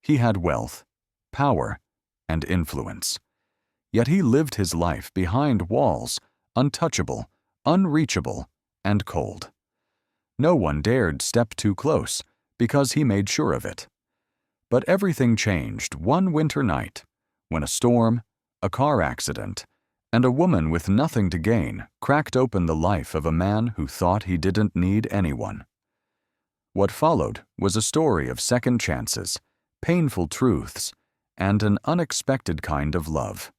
He had wealth, power, and influence. Yet he lived his life behind walls, untouchable, unreachable, and cold. No one dared step too close because he made sure of it. But everything changed one winter night when a storm, a car accident, and a woman with nothing to gain cracked open the life of a man who thought he didn't need anyone. What followed was a story of second chances, painful truths, and an unexpected kind of love.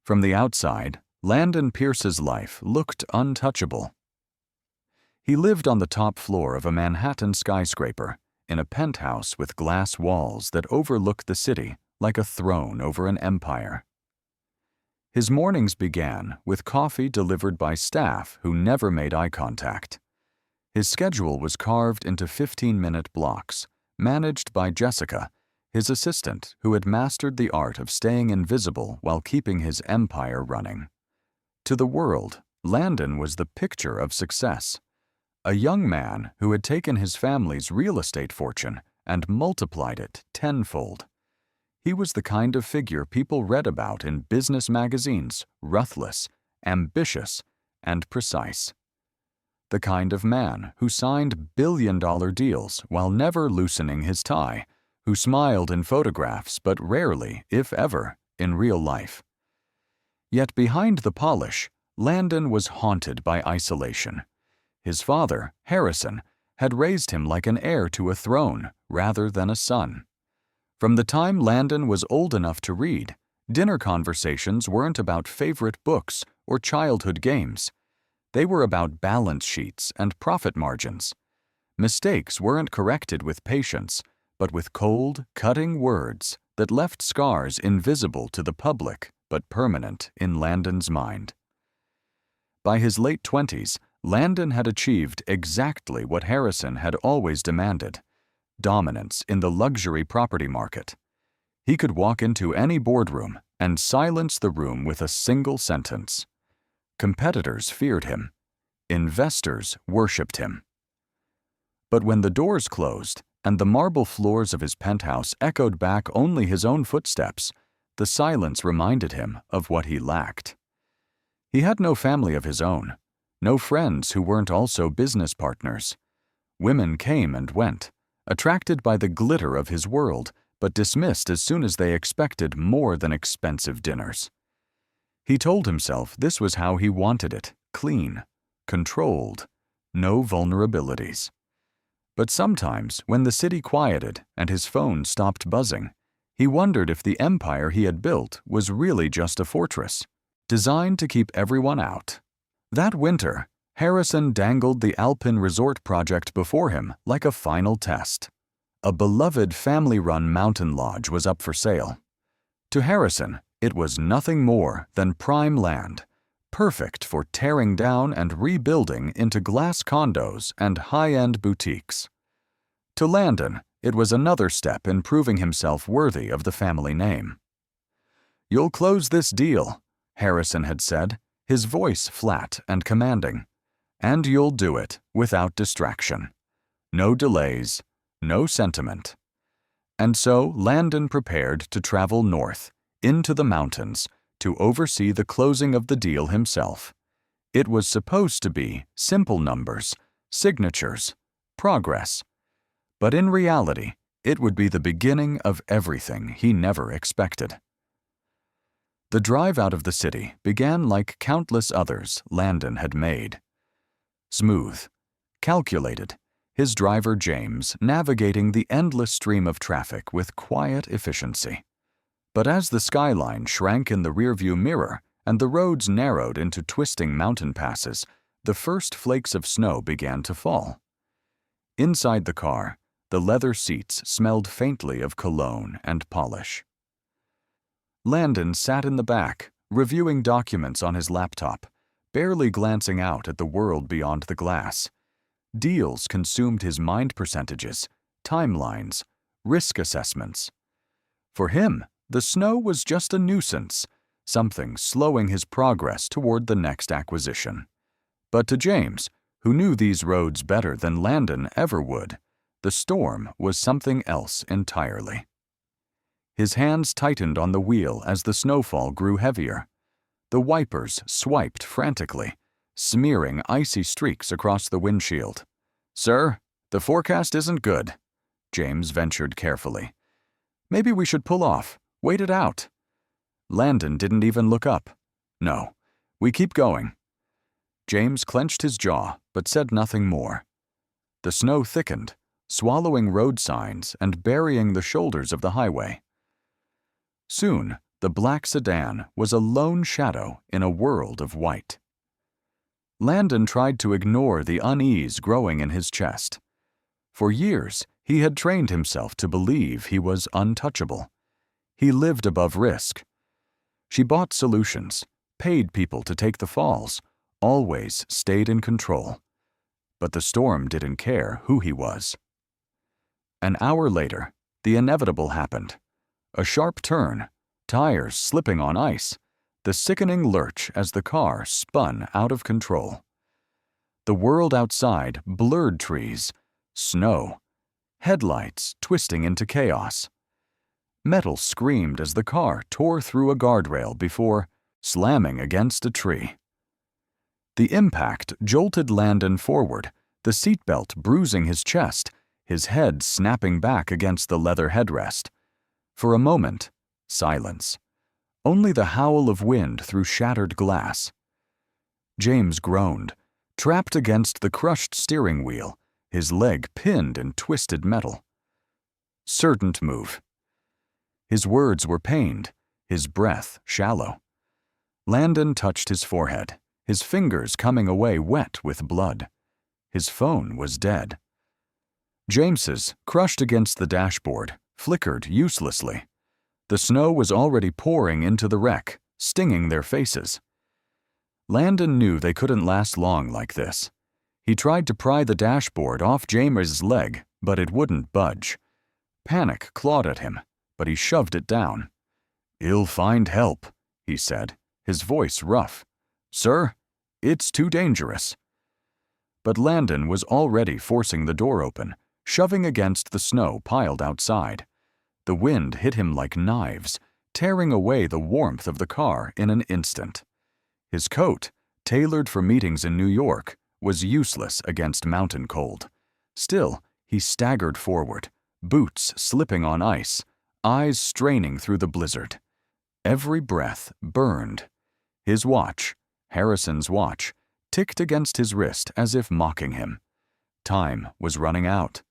From the outside, Landon Pierce's life looked untouchable. He lived on the top floor of a Manhattan skyscraper in a penthouse with glass walls that overlooked the city like a throne over an empire. His mornings began with coffee delivered by staff who never made eye contact. His schedule was carved into 15-minute blocks, managed by Jessica, his assistant who had mastered the art of staying invisible while keeping his empire running. To the world, Landon was the picture of success. A young man who had taken his family's real estate fortune and multiplied it tenfold. He was the kind of figure people read about in business magazines, ruthless, ambitious, and precise. The kind of man who signed billion-dollar deals while never loosening his tie, who smiled in photographs but rarely, if ever, in real life. Yet behind the polish, Landon was haunted by isolation. His father, Harrison, had raised him like an heir to a throne rather than a son. From the time Landon was old enough to read, dinner conversations weren't about favorite books or childhood games. They were about balance sheets and profit margins. Mistakes weren't corrected with patience, but with cold, cutting words that left scars invisible to the public but permanent in Landon's mind. By his late 20s, Landon had achieved exactly what Harrison had always demanded: dominance in the luxury property market. He could walk into any boardroom and silence the room with a single sentence. Competitors feared him. Investors worshipped him. But when the doors closed and the marble floors of his penthouse echoed back only his own footsteps, the silence reminded him of what he lacked. He had no family of his own, no friends who weren't also business partners. Women came and went, attracted by the glitter of his world, but dismissed as soon as they expected more than expensive dinners. He told himself this was how he wanted it: clean, controlled, no vulnerabilities. But sometimes, when the city quieted and his phone stopped buzzing, he wondered if the empire he had built was really just a fortress, designed to keep everyone out. That winter, Harrison dangled the Alpine Resort project before him like a final test. A beloved family-run mountain lodge was up for sale. To Harrison, it was nothing more than prime land, perfect for tearing down and rebuilding into glass condos and high-end boutiques. To Landon, it was another step in proving himself worthy of the family name. "You'll close this deal," Harrison had said, his voice flat and commanding. "And you'll do it without distraction. No delays, no sentiment." And so Landon prepared to travel north, into the mountains, to oversee the closing of the deal himself. It was supposed to be simple numbers, signatures, progress. But in reality, it would be the beginning of everything he never expected. The drive out of the city began like countless others Landon had made. Smooth, calculated, his driver James navigating the endless stream of traffic with quiet efficiency. But as the skyline shrank in the rearview mirror and the roads narrowed into twisting mountain passes, the first flakes of snow began to fall. Inside the car, the leather seats smelled faintly of cologne and polish. Landon sat in the back, reviewing documents on his laptop, barely glancing out at the world beyond the glass. Deals consumed his mind: percentages, timelines, risk assessments. For him, the snow was just a nuisance, something slowing his progress toward the next acquisition. But to James, who knew these roads better than Landon ever would, the storm was something else entirely. His hands tightened on the wheel as the snowfall grew heavier. The wipers swiped frantically, smearing icy streaks across the windshield. "Sir, the forecast isn't good," James ventured carefully. "Maybe we should pull off, wait it out." Landon didn't even look up. "No, we keep going." James clenched his jaw, but said nothing more. The snow thickened, swallowing road signs and burying the shoulders of the highway. Soon, the black sedan was a lone shadow in a world of white. Landon tried to ignore the unease growing in his chest. For years, he had trained himself to believe he was untouchable. He lived above risk. She bought solutions, paid people to take the falls, always stayed in control. But the storm didn't care who he was. An hour later, the inevitable happened. A sharp turn, tires slipping on ice, the sickening lurch as the car spun out of control. The world outside blurred trees, snow, headlights twisting into chaos. Metal screamed as the car tore through a guardrail before slamming against a tree. The impact jolted Landon forward, the seatbelt bruising his chest, his head snapping back against the leather headrest. For a moment, silence. Only the howl of wind through shattered glass. James groaned, trapped against the crushed steering wheel, his leg pinned in twisted metal. "Certain move." His words were pained, his breath shallow. Landon touched his forehead, his fingers coming away wet with blood. His phone was dead. James's, crushed against the dashboard, flickered uselessly. The snow was already pouring into the wreck, stinging their faces. Landon knew they couldn't last long like this. He tried to pry the dashboard off James's leg, but it wouldn't budge. Panic clawed at him, but he shoved it down. "I'll find help," he said, his voice rough. "Sir, it's too dangerous." But Landon was already forcing the door open, shoving against the snow piled outside. The wind hit him like knives, tearing away the warmth of the car in an instant. His coat, tailored for meetings in New York, was useless against mountain cold. Still, he staggered forward, boots slipping on ice, eyes straining through the blizzard. Every breath burned. His watch, Harrison's watch, ticked against his wrist as if mocking him. Time was running out.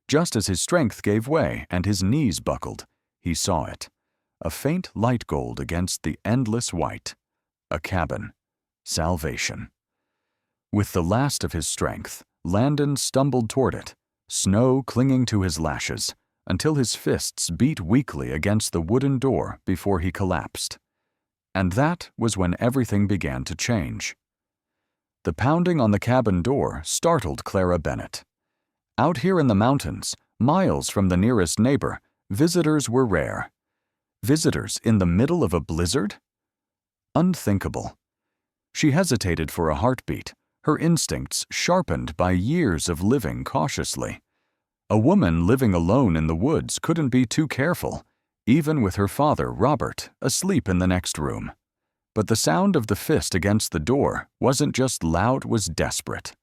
Just as his strength gave way and his knees buckled, he saw it. A faint light gold against the endless white. A cabin. Salvation. With the last of his strength, Landon stumbled toward it, snow clinging to his lashes, until his fists beat weakly against the wooden door before he collapsed. And that was when everything began to change. The pounding on the cabin door startled Clara Bennett. Out here in the mountains, miles from the nearest neighbor, visitors were rare. Visitors in the middle of a blizzard? Unthinkable. She hesitated for a heartbeat, her instincts sharpened by years of living cautiously. A woman living alone in the woods couldn't be too careful, even with her father, Robert, asleep in the next room. But the sound of the fist against the door wasn't just loud, was desperate.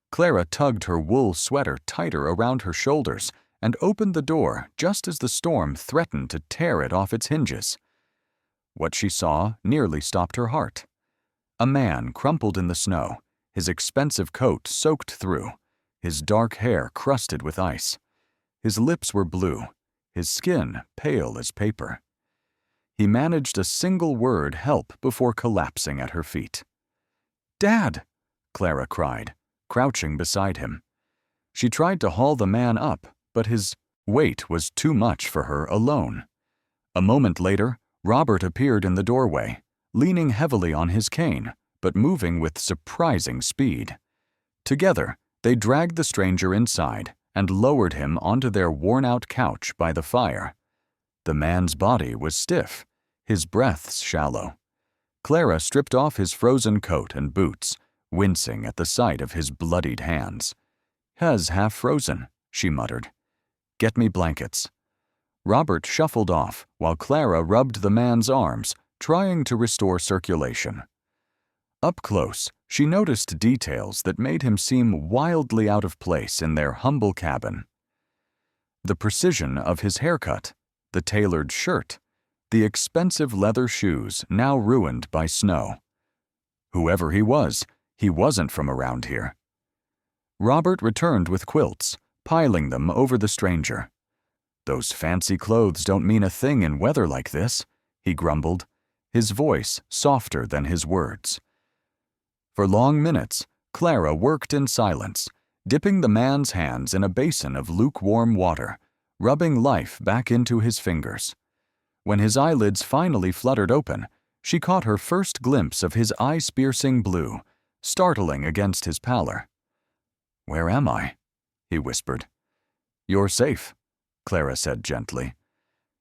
Clara tugged her wool sweater tighter around her shoulders and opened the door just as the storm threatened to tear it off its hinges. What she saw nearly stopped her heart. A man crumpled in the snow, his expensive coat soaked through, his dark hair crusted with ice. His lips were blue, his skin pale as paper. He managed a single word help before collapsing at her feet. "Dad!" Clara cried, crouching beside him. She tried to haul the man up, but his weight was too much for her alone. A moment later, Robert appeared in the doorway, leaning heavily on his cane, but moving with surprising speed. Together, they dragged the stranger inside and lowered him onto their worn-out couch by the fire. The man's body was stiff, his breaths shallow. Clara stripped off his frozen coat and boots, wincing at the sight of his bloodied hands. "Has half frozen," she muttered. Get me blankets." Robert shuffled off while Clara rubbed the man's arms, trying to restore circulation. Up close, she noticed details that made him seem wildly out of place in their humble cabin. The precision of his haircut, the tailored shirt, the expensive leather shoes now ruined by snow. Whoever he wasn't from around here. Robert returned with quilts, piling them over the stranger. "Those fancy clothes don't mean a thing in weather like this," he grumbled, his voice softer than his words. For long minutes, Clara worked in silence, dipping the man's hands in a basin of lukewarm water, rubbing life back into his fingers. When his eyelids finally fluttered open, she caught her first glimpse of his ice-piercing blue, startling against his pallor. "Where am I?" he whispered. "You're safe," Clara said gently.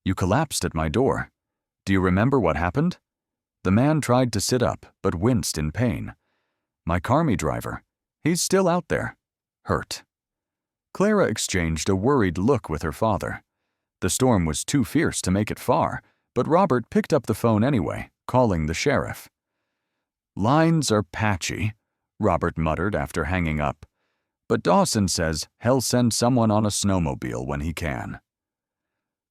"You collapsed at my door. Do you remember what happened?" The man tried to sit up, but winced in pain. "My Carmi driver. He's still out there. Hurt." Clara exchanged a worried look with her father. The storm was too fierce to make it far, but Robert picked up the phone anyway, calling the sheriff. "Lines are patchy," Robert muttered after hanging up. "But Dawson says he'll send someone on a snowmobile when he can."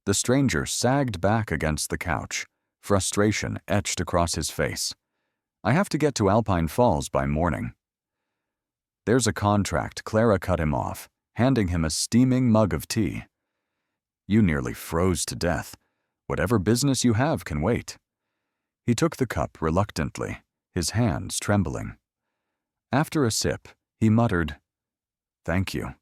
The stranger sagged back against the couch, frustration etched across his face. "I have to get to Alpine Falls by morning." "There's a contract," Clara cut him off, handing him a steaming mug of tea. "You nearly froze to death. Whatever business you have can wait." He took the cup reluctantly, his hands trembling. After a sip, he muttered, "Thank you."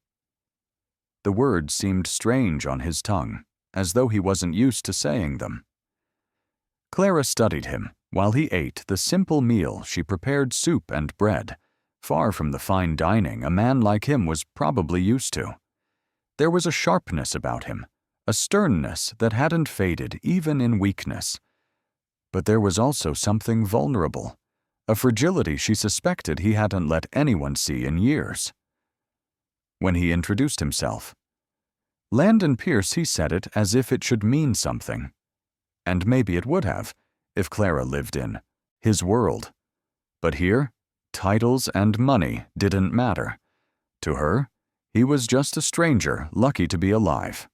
The words seemed strange on his tongue, as though he wasn't used to saying them. Clara studied him while he ate the simple meal she prepared, soup and bread, far from the fine dining a man like him was probably used to. There was a sharpness about him, a sternness that hadn't faded even in weakness. But there was also something vulnerable, a fragility she suspected he hadn't let anyone see in years. When he introduced himself, Landon Pierce, he said it as if it should mean something. And maybe it would have, if Clara lived in his world. But here, titles and money didn't matter. To her, he was just a stranger lucky to be alive.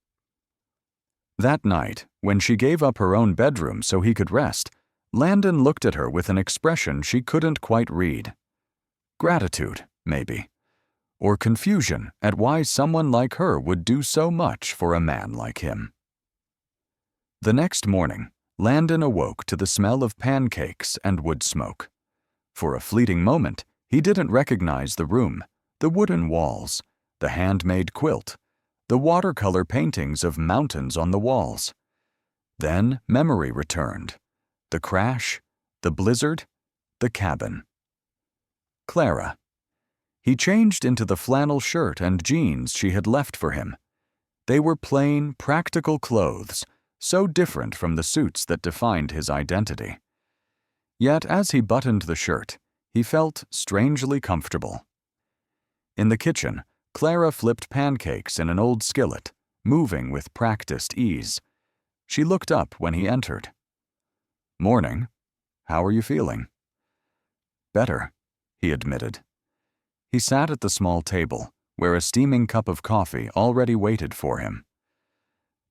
That night, when she gave up her own bedroom so he could rest, Landon looked at her with an expression she couldn't quite read. Gratitude, maybe. Or confusion at why someone like her would do so much for a man like him. The next morning, Landon awoke to the smell of pancakes and wood smoke. For a fleeting moment, he didn't recognize the room, the wooden walls, the handmade quilt, the watercolor paintings of mountains on the walls. Then memory returned. The crash, the blizzard, the cabin. Clara. He changed into the flannel shirt and jeans she had left for him. They were plain, practical clothes, so different from the suits that defined his identity. Yet as he buttoned the shirt, he felt strangely comfortable. In the kitchen, Clara flipped pancakes in an old skillet, moving with practiced ease. She looked up when he entered. "Morning. How are you feeling?" "Better," he admitted. He sat at the small table, where a steaming cup of coffee already waited for him.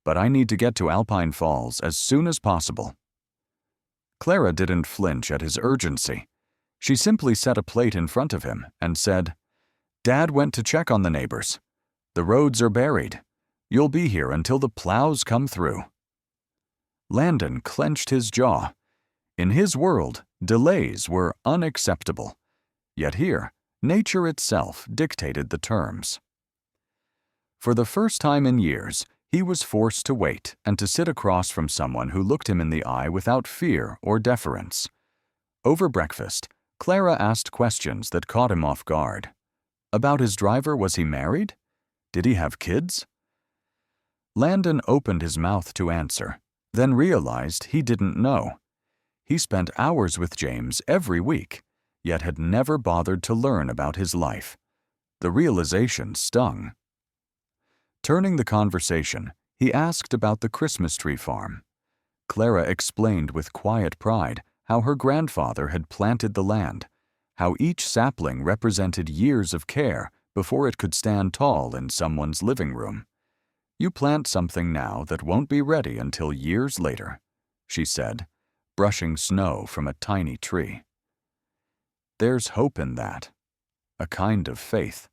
"But I need to get to Alpine Falls as soon as possible." Clara didn't flinch at his urgency. She simply set a plate in front of him and said, "Dad went to check on the neighbors. The roads are buried. You'll be here until the plows come through." Landon clenched his jaw. In his world, delays were unacceptable. Yet here, nature itself dictated the terms. For the first time in years, he was forced to wait and to sit across from someone who looked him in the eye without fear or deference. Over breakfast, Clara asked questions that caught him off guard. About his driver, was he married? Did he have kids? Landon opened his mouth to answer, then realized he didn't know. He spent hours with James every week, yet had never bothered to learn about his life. The realization stung. Turning the conversation, he asked about the Christmas tree farm. Clara explained with quiet pride how her grandfather had planted the land, how each sapling represented years of care before it could stand tall in someone's living room. "You plant something now that won't be ready until years later," she said, brushing snow from a tiny tree. There's hope in that, a kind of faith.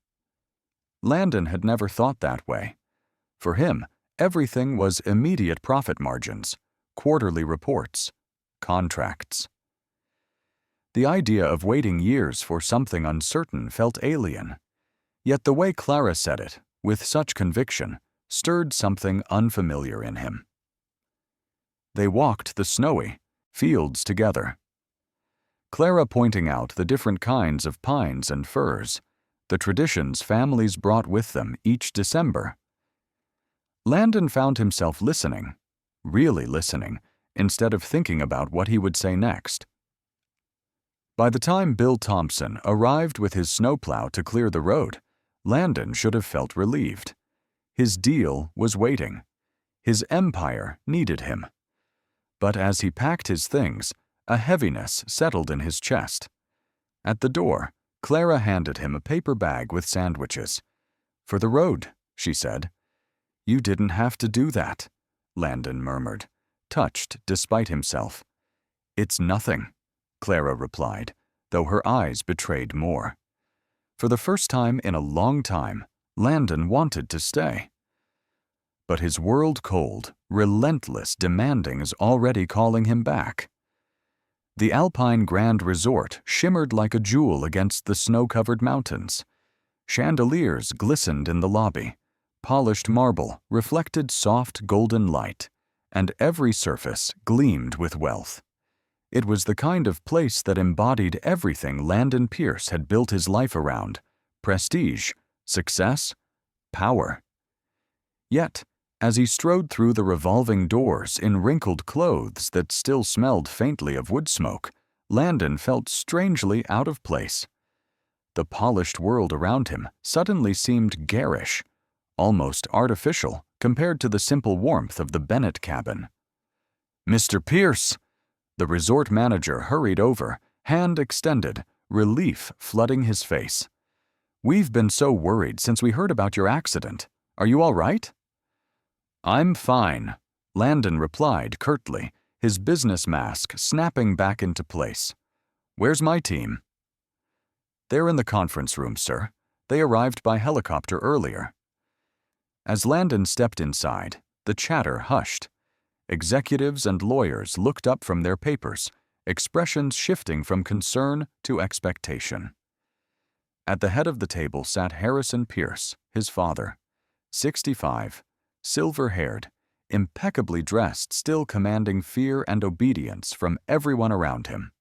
Landon had never thought that way. For him, everything was immediate profit margins, quarterly reports, contracts. The idea of waiting years for something uncertain felt alien. Yet the way Clara said it, with such conviction, stirred something unfamiliar in him. They walked the snowy fields together, Clara pointing out the different kinds of pines and firs, the traditions families brought with them each December. Landon found himself listening, really listening, instead of thinking about what he would say next. By the time Bill Thompson arrived with his snowplow to clear the road, Landon should have felt relieved. His deal was waiting. His empire needed him. But as he packed his things, a heaviness settled in his chest. At the door, Clara handed him a paper bag with sandwiches. "For the road," she said. "You didn't have to do that," Landon murmured, touched despite himself. "It's nothing," Clara replied, though her eyes betrayed more. For the first time in a long time, Landon wanted to stay. But his world-cold, relentless demanding is already calling him back. The Alpine Grand Resort shimmered like a jewel against the snow-covered mountains. Chandeliers glistened in the lobby. Polished marble reflected soft golden light, and every surface gleamed with wealth. It was the kind of place that embodied everything Landon Pierce had built his life around: prestige, success, power. Yet, as he strode through the revolving doors in wrinkled clothes that still smelled faintly of wood smoke, Landon felt strangely out of place. The polished world around him suddenly seemed garish, almost artificial compared to the simple warmth of the Bennett cabin. "Mr. Pierce!" The resort manager hurried over, hand extended, relief flooding his face. "We've been so worried since we heard about your accident. Are you all right?" "I'm fine," Landon replied curtly, his business mask snapping back into place. "Where's my team?" "They're in the conference room, sir. They arrived by helicopter earlier." As Landon stepped inside, the chatter hushed. Executives and lawyers looked up from their papers, expressions shifting from concern to expectation. At the head of the table sat Harrison Pierce, his father, 65, silver-haired, impeccably dressed, still commanding fear and obedience from everyone around him.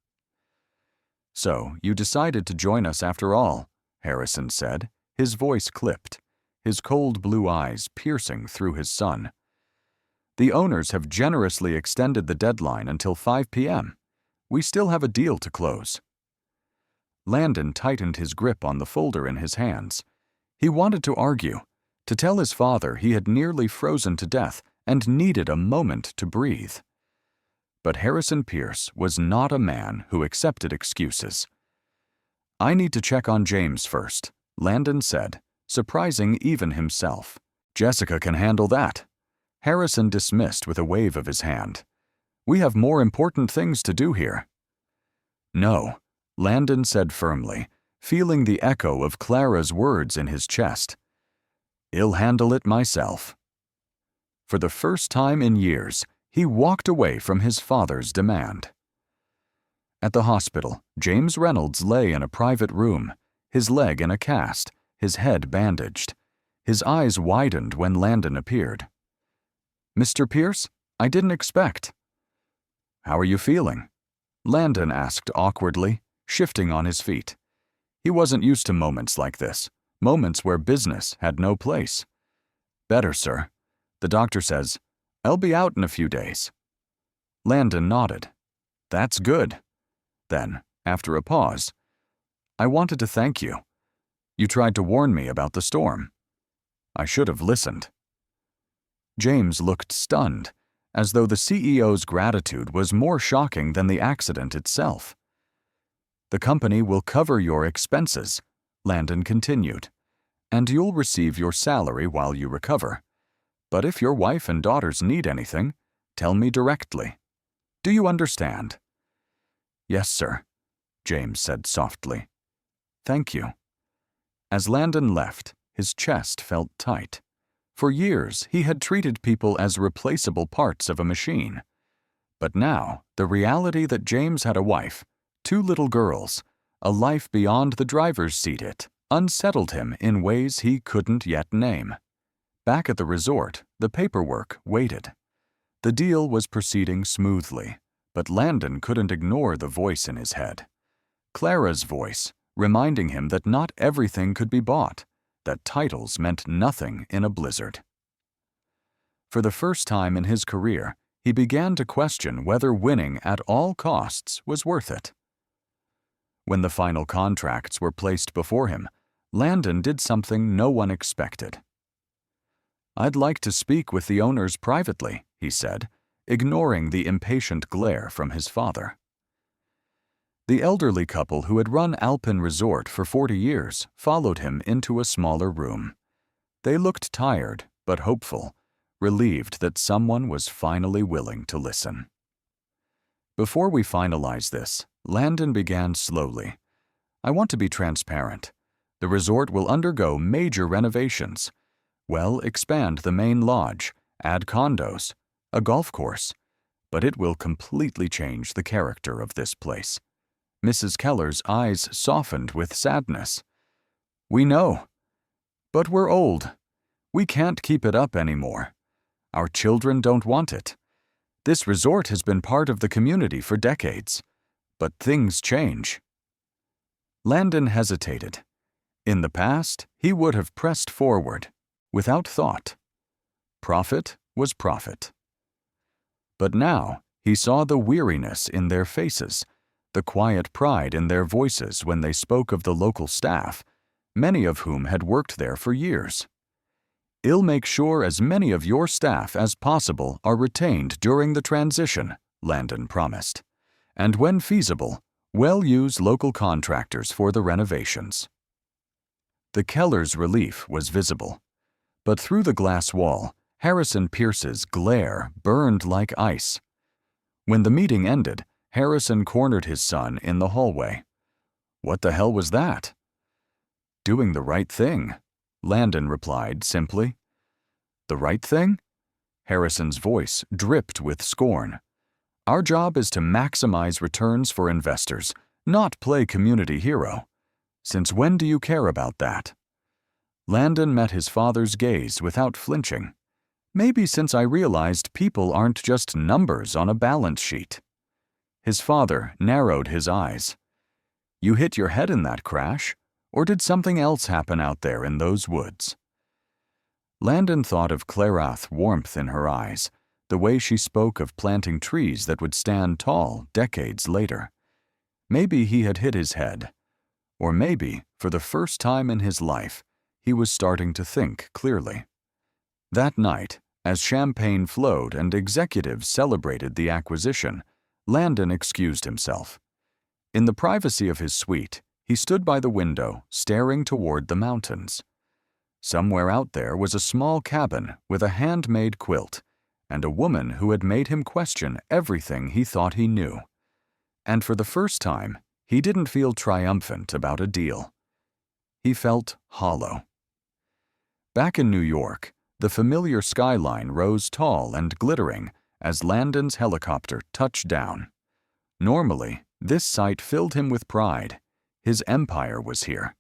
"So, you decided to join us after all," Harrison said, his voice clipped, his cold blue eyes piercing through his son. "The owners have generously extended the deadline until 5 p.m. We still have a deal to close." Landon tightened his grip on the folder in his hands. He wanted to argue, to tell his father he had nearly frozen to death and needed a moment to breathe. But Harrison Pierce was not a man who accepted excuses. "I need to check on James first," Landon said, surprising even himself. "Jessica can handle that," Harrison dismissed with a wave of his hand. "We have more important things to do here." "No," Landon said firmly, feeling the echo of Clara's words in his chest. "I'll handle it myself." For the first time in years, he walked away from his father's demand. At the hospital, James Reynolds lay in a private room, his leg in a cast, his head bandaged. His eyes widened when Landon appeared. "Mr. Pierce, I didn't expect." "How are you feeling?" Landon asked awkwardly, shifting on his feet. He wasn't used to moments like this, moments where business had no place. "Better, sir. The doctor says, I'll be out in a few days." Landon nodded. "That's good." Then, after a pause, "I wanted to thank you. You tried to warn me about the storm. I should have listened." James looked stunned, as though the CEO's gratitude was more shocking than the accident itself. "The company will cover your expenses," Landon continued, "and you'll receive your salary while you recover. But if your wife and daughters need anything, tell me directly. Do you understand?" "Yes, sir," James said softly. "Thank you." As Landon left, his chest felt tight. For years, he had treated people as replaceable parts of a machine. But now, the reality that James had a wife, 2 little girls, a life beyond the driver's seat, unsettled him in ways he couldn't yet name. Back at the resort, the paperwork waited. The deal was proceeding smoothly, but Landon couldn't ignore the voice in his head. Clara's voice, reminding him that not everything could be bought, that titles meant nothing in a blizzard. For the first time in his career, he began to question whether winning at all costs was worth it. When the final contracts were placed before him, Landon did something no one expected. "I'd like to speak with the owners privately," he said, ignoring the impatient glare from his father. The elderly couple who had run Alpine Resort for 40 years followed him into a smaller room. They looked tired but hopeful, relieved that someone was finally willing to listen. "Before we finalize this," Landon began slowly, "I want to be transparent. The resort will undergo major renovations. We'll expand the main lodge, add condos, a golf course, but it will completely change the character of this place." Mrs. Keller's eyes softened with sadness. "We know. But we're old. We can't keep it up anymore. Our children don't want it. This resort has been part of the community for decades. But things change." Landon hesitated. In the past, he would have pressed forward, without thought. Profit was profit. But now, he saw the weariness in their faces, the quiet pride in their voices when they spoke of the local staff, many of whom had worked there for years. "I'll make sure as many of your staff as possible are retained during the transition," Landon promised. "And when feasible, we'll use local contractors for the renovations." The Kellers' relief was visible. But through the glass wall, Harrison Pierce's glare burned like ice. When the meeting ended, Harrison cornered his son in the hallway. "What the hell was that?" "Doing the right thing," Landon replied simply. "The right thing?" Harrison's voice dripped with scorn. "Our job is to maximize returns for investors, not play community hero. Since when do you care about that?" Landon met his father's gaze without flinching. "Maybe since I realized people aren't just numbers on a balance sheet." His father narrowed his eyes. "You hit your head in that crash, or did something else happen out there in those woods?" Landon thought of Clarath's warmth in her eyes, the way she spoke of planting trees that would stand tall decades later. Maybe he had hit his head. Or maybe, for the first time in his life, he was starting to think clearly. That night, as champagne flowed and executives celebrated the acquisition, Landon excused himself. In the privacy of his suite, he stood by the window, staring toward the mountains. Somewhere out there was a small cabin with a handmade quilt, and a woman who had made him question everything he thought he knew. And for the first time, he didn't feel triumphant about a deal. He felt hollow. Back in New York, the familiar skyline rose tall and glittering as Landon's helicopter touched down. Normally, this sight filled him with pride. His empire was here,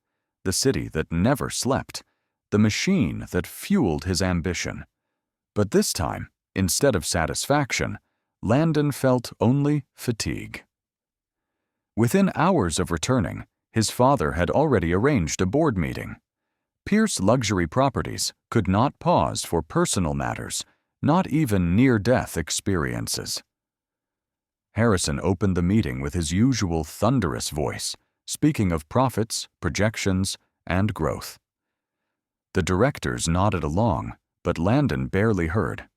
the city that never slept, the machine that fueled his ambition. But this time, instead of satisfaction, Landon felt only fatigue. Within hours of returning, his father had already arranged a board meeting. Pierce Luxury Properties could not pause for personal matters, not even near-death experiences. Harrison opened the meeting with his usual thunderous voice, speaking of profits, projections, and growth. The directors nodded along, but Landon barely heard.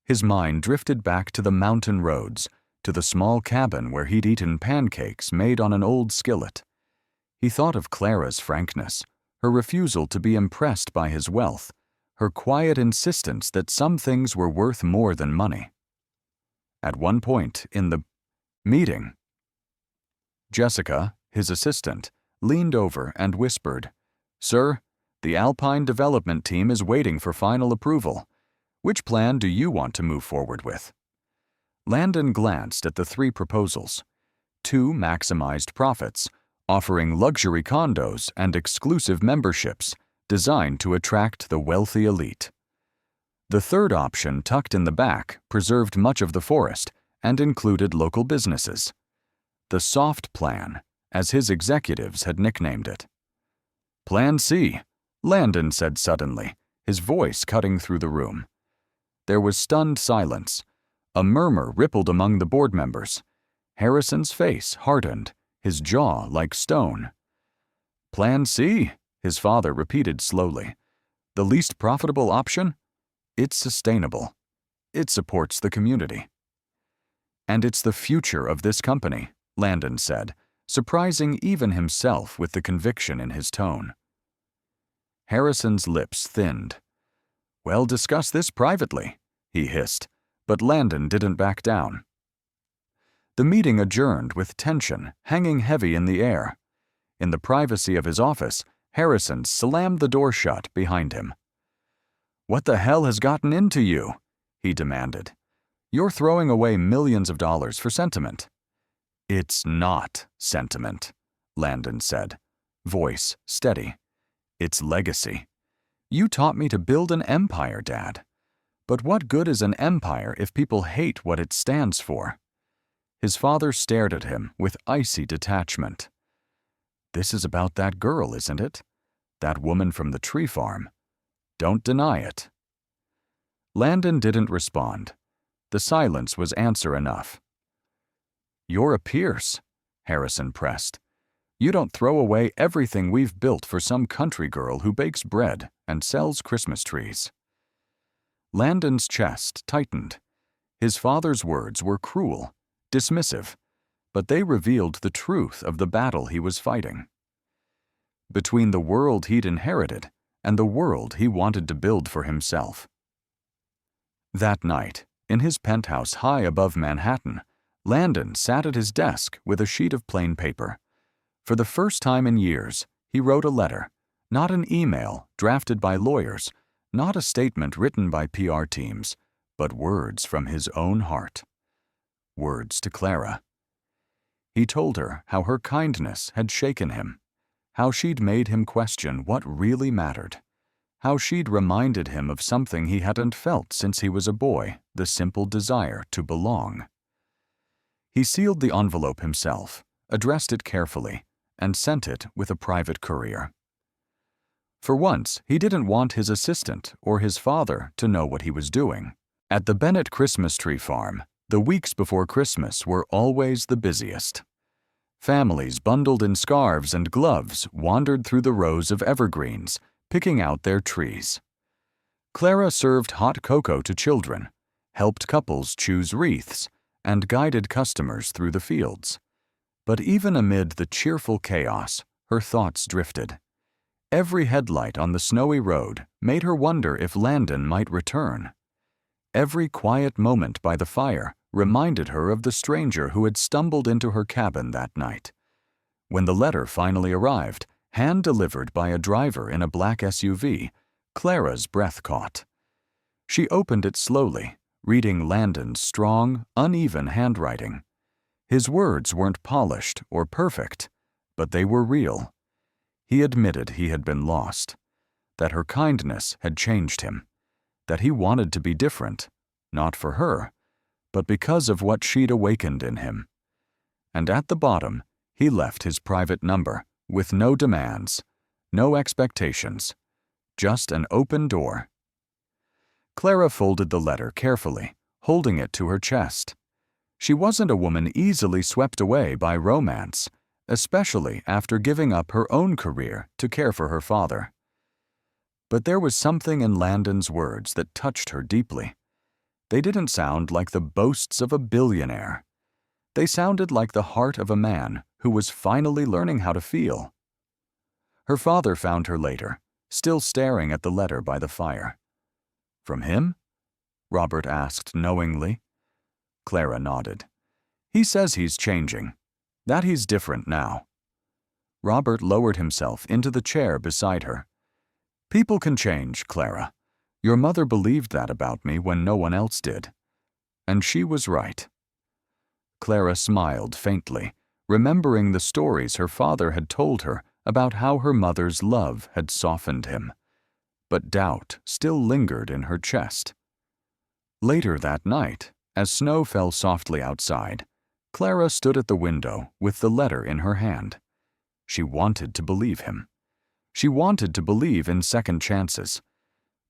His mind drifted back to the mountain roads, to the small cabin where he'd eaten pancakes made on an old skillet. He thought of Clara's frankness, her refusal to be impressed by his wealth, her quiet insistence that some things were worth more than money. At one point in the meeting, Jessica, his assistant, leaned over and whispered, "Sir, the Alpine development team is waiting for final approval. Which plan do you want to move forward with?" Landon glanced at the 3 proposals. 2 maximized profits, offering luxury condos and exclusive memberships designed to attract the wealthy elite. The 3rd option, tucked in the back, preserved much of the forest and included local businesses. The soft plan, as his executives had nicknamed it. "Plan C," Landon said suddenly, his voice cutting through the room. There was stunned silence. A murmur rippled among the board members. Harrison's face hardened, his jaw like stone. "Plan C," his father repeated slowly. "The least profitable option? It's sustainable. It supports the community." "And it's the future of this company," Landon said, surprising even himself with the conviction in his tone. Harrison's lips thinned. "Well, discuss this privately," he hissed, but Landon didn't back down. The meeting adjourned with tension hanging heavy in the air. In the privacy of his office, Harrison slammed the door shut behind him. "What the hell has gotten into you?" he demanded. "You're throwing away millions of dollars for sentiment." "It's not sentiment," Landon said, voice steady. "It's legacy. You taught me to build an empire, Dad. But what good is an empire if people hate what it stands for?" His father stared at him with icy detachment. "This is about that girl, isn't it? That woman from the tree farm. Don't deny it." Landon didn't respond. The silence was answer enough. "You're a Pierce," Harrison pressed. "You don't throw away everything we've built for some country girl who bakes bread and sells Christmas trees." Landon's chest tightened. His father's words were cruel, dismissive, but they revealed the truth of the battle he was fighting. Between the world he'd inherited and the world he wanted to build for himself. That night, in his penthouse high above Manhattan, Landon sat at his desk with a sheet of plain paper. For the first time in years, he wrote a letter, not an email drafted by lawyers, not a statement written by PR teams, but words from his own heart. Words to Clara. He told her how her kindness had shaken him, how she'd made him question what really mattered, how she'd reminded him of something he hadn't felt since he was a boy, the simple desire to belong. He sealed the envelope himself, addressed it carefully, and sent it with a private courier. For once, he didn't want his assistant or his father to know what he was doing. At the Bennett Christmas tree farm, the weeks before Christmas were always the busiest. Families bundled in scarves and gloves wandered through the rows of evergreens, picking out their trees. Clara served hot cocoa to children, helped couples choose wreaths, and guided customers through the fields. But even amid the cheerful chaos, her thoughts drifted. Every headlight on the snowy road made her wonder if Landon might return. Every quiet moment by the fire reminded her of the stranger who had stumbled into her cabin that night. When the letter finally arrived, hand-delivered by a driver in a black SUV, Clara's breath caught. She opened it slowly, reading Landon's strong, uneven handwriting. His words weren't polished or perfect, but they were real. He admitted he had been lost, that her kindness had changed him, that he wanted to be different, not for her, but because of what she'd awakened in him. And at the bottom, he left his private number, with no demands, no expectations, just an open door. Clara folded the letter carefully, holding it to her chest. She wasn't a woman easily swept away by romance, especially after giving up her own career to care for her father. But there was something in Landon's words that touched her deeply. They didn't sound like the boasts of a billionaire. They sounded like the heart of a man who was finally learning how to feel. Her father found her later, still staring at the letter by the fire. "From him?" Robert asked knowingly. Clara nodded. "He says he's changing, that he's different now." Robert lowered himself into the chair beside her. "People can change, Clara. Your mother believed that about me when no one else did. And she was right." Clara smiled faintly, remembering the stories her father had told her about how her mother's love had softened him. But doubt still lingered in her chest. Later that night, as snow fell softly outside, Clara stood at the window with the letter in her hand. She wanted to believe him. She wanted to believe in second chances.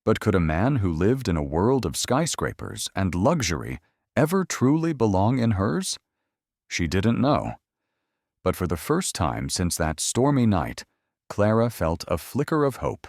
But could a man who lived in a world of skyscrapers and luxury ever truly belong in hers? She didn't know. But for the first time since that stormy night, Clara felt a flicker of hope.